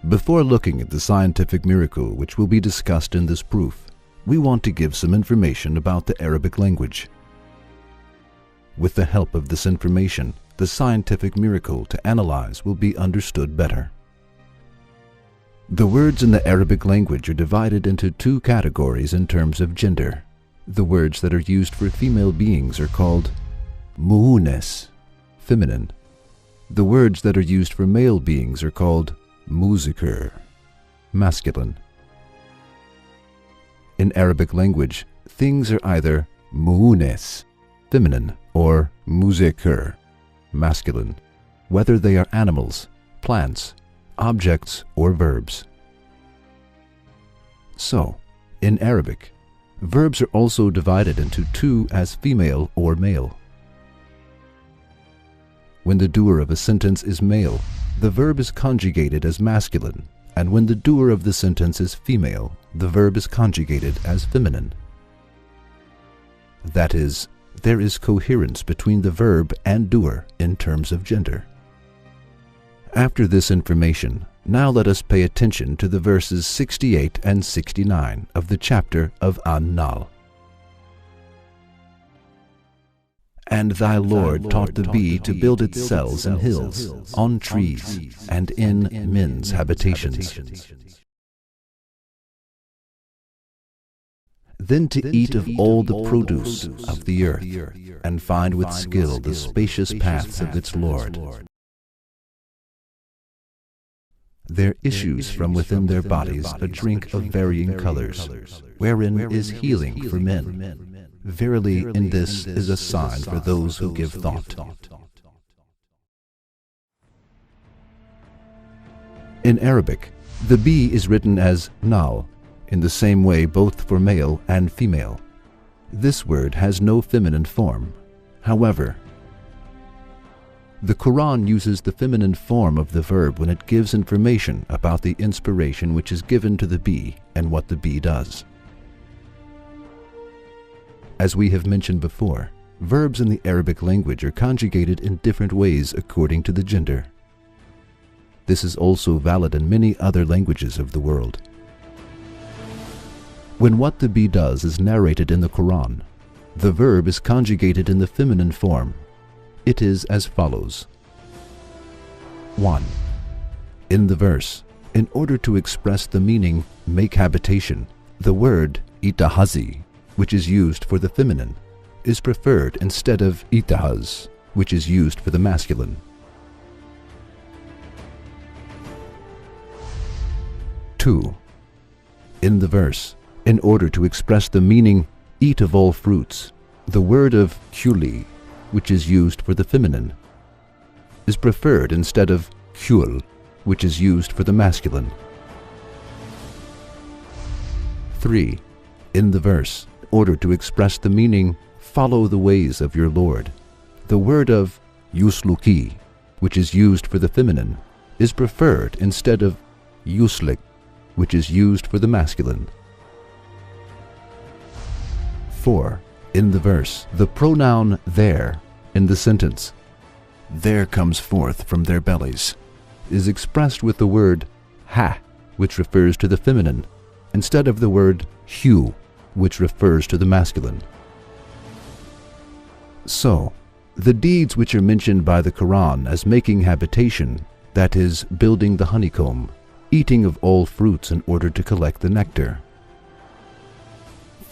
Before looking at the scientific miracle which will be discussed in this proof, we want to give some information about the Arabic language. With the help of this information, the scientific miracle to analyze will be understood better. The words in the Arabic language are divided into two categories in terms of gender. The words that are used for female beings are called mu'unas, feminine. The words that are used for male beings are called muzakkar, masculine. In Arabic language, things are either mu'unas, feminine, or muzakkar, masculine, whether they are animals, plants, objects, or verbs. So, in Arabic, verbs are also divided into two as female or male. When the doer of a sentence is male, the verb is conjugated as masculine, and when the doer of the sentence is female, the verb is conjugated as feminine. That is, there is coherence between the verb and doer in terms of gender. After this information, now let us pay attention to the verses 68 and 69 of the chapter of An-Nahl. And thy Lord taught the bee to build its cells in hills, on trees, and in men's habitations. Then to eat of all the produce of the earth, and find with skill the spacious paths of its Lord. There issues from within their bodies a drink of varying colors, wherein is healing for men. Verily, in this is a sign for those who give thought. In Arabic, the bee is written as nahl, in the same way both for male and female. This word has no feminine form. However, the Quran uses the feminine form of the verb when it gives information about the inspiration which is given to the bee and what the bee does. As we have mentioned before, verbs in the Arabic language are conjugated in different ways according to the gender. This is also valid in many other languages of the world. When what the bee does is narrated in the Quran, the verb is conjugated in the feminine form. It is as follows. 1. In the verse, in order to express the meaning make habitation, the word itahazi, which is used for the feminine, is preferred instead of itahaz, which is used for the masculine. 2. In the verse, in order to express the meaning eat of all fruits, the word of kuli, which is used for the feminine, is preferred instead of kul, which is used for the masculine. 3. In the verse, in order to express the meaning follow the ways of your Lord, the word of yusluki, which is used for the feminine, is preferred instead of yuslik, which is used for the masculine. 4. In the verse, the pronoun there in the sentence, there comes forth from their bellies, is expressed with the word ha, which refers to the feminine, instead of the word hu, which refers to the masculine. So, the deeds which are mentioned by the Quran as making habitation, that is, building the honeycomb, eating of all fruits in order to collect the nectar,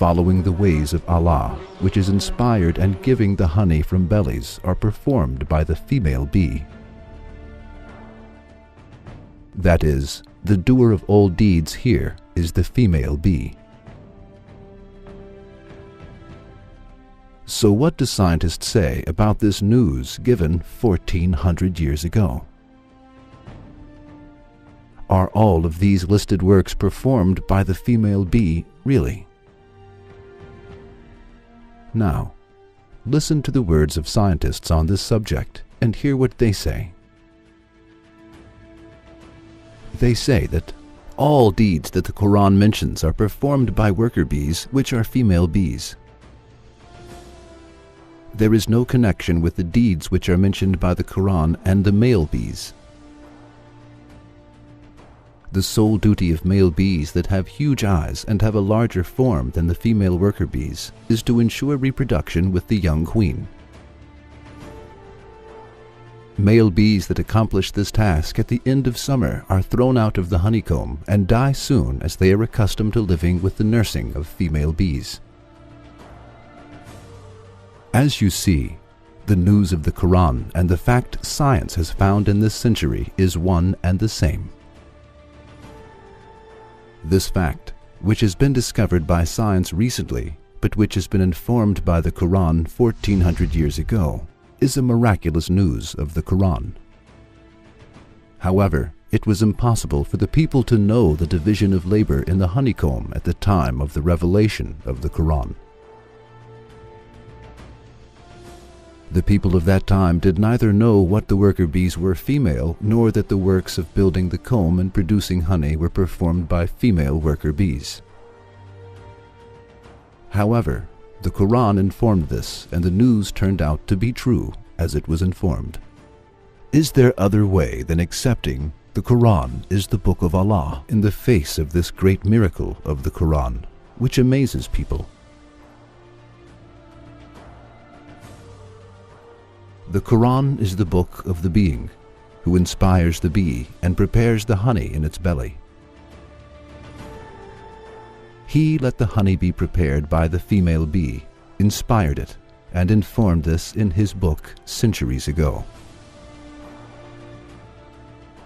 following the ways of Allah, which is inspired and giving the honey from bellies, are performed by the female bee. That is, the doer of all deeds here is the female bee. So what do scientists say about this news given 1400 years ago? Are all of these listed works performed by the female bee really? Now, listen to the words of scientists on this subject and hear what they say. They say that all deeds that the Quran mentions are performed by worker bees, which are female bees. There is no connection with the deeds which are mentioned by the Quran and the male bees. The sole duty of male bees that have huge eyes and have a larger form than the female worker bees is to ensure reproduction with the young queen. Male bees that accomplish this task at the end of summer are thrown out of the honeycomb and die soon, as they are accustomed to living with the nursing of female bees. As you see, the news of the Quran and the fact science has found in this century is one and the same. This fact, which has been discovered by science recently, but which has been informed by the Quran 1400 years ago, is a miraculous news of the Quran. However, it was impossible for the people to know the division of labor in the honeycomb at the time of the revelation of the Quran. The people of that time did neither know what the worker bees were female, nor that the works of building the comb and producing honey were performed by female worker bees. However, the Quran informed this, and the news turned out to be true as it was informed. Is there other way than accepting the Quran is the book of Allah in the face of this great miracle of the Quran, which amazes people? The Quran is the book of the being who inspires the bee and prepares the honey in its belly. He let the honey be prepared by the female bee, inspired it, and informed this in his book centuries ago.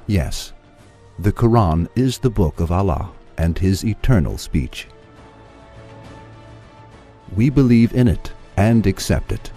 Yes, the Quran is the book of Allah and His eternal speech. We believe in it and accept it.